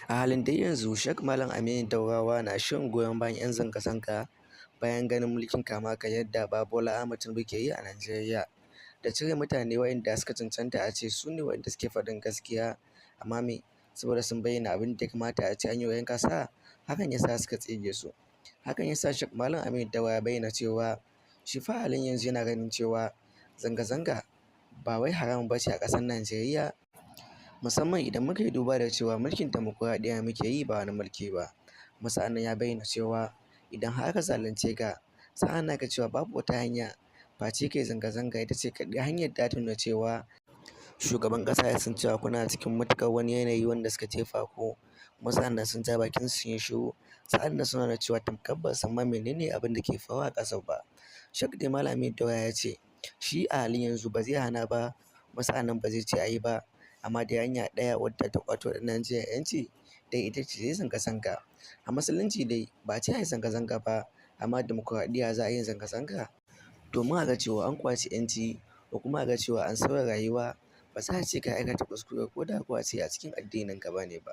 A halin dai yanzu, Sheikh Malam Aminu Daurawa na shirin goyon bayan 'yan zanga-zanga bayan ganin mulkin kama-karyar da Bola Ahmed Tinubu ke yi a Najeriya, da cire mutane waɗanda suka cancanta a ce su ne waɗanda suke faɗin gaskiya, amma me, saboda sun bayyana abin da ya kamata a ce an yi wa 'yan ƙasa, hakan ya sa suka tsige su. Hakan ya sa Sheikh Malam Aminu Daurawa ya bayyana cewa shi fa a halin yanzu yana ganin cewa zanga-zanga ba wai haramun ba ce a ƙasar Najeriya, musamman idan muka yi duba da cewa mulkin dimokuraɗiyya muke yi ba wani mulki ba. Kuma sa'an nan ya bayyana cewa idan har aka zalunce ka, sa'an nan aka cewa babu wata hanya face kai zanga-zanga, ita ce kaɗai hanyar da ta nuna cewa shugaban ƙasa ya san cewa kuna cikin matuƙar wani yanayi wanda suka jefa ku, kuma sa'an nan sun ja bakin su sun yi shiru, sa'an nan suna nuna cewa tamkar ba su san ma menene abin da ke faruwa a ƙasar ba. Sheikh dai Malam Aminu Daurawa ya ce shi a halin yanzu ba zai hana ba, kuma sa'an nan ba zai ce a yi ba, amma dai hanya ɗaya wadda ta ƙwato wa 'yan Najeriya 'yanci dai ita ce zanga-zanga. A musulunci dai ba a ce a yi zanga-zanga ba, amma a dimokuraɗiyya za a yi zanga-zanga domin a ga cewa an ƙwaci 'yanci, ko kuma a ga cewa an sauya rayuwa. Ba za a ce ka aikata kuskure ko da kuwa a ce a cikin addininka ba ne ba.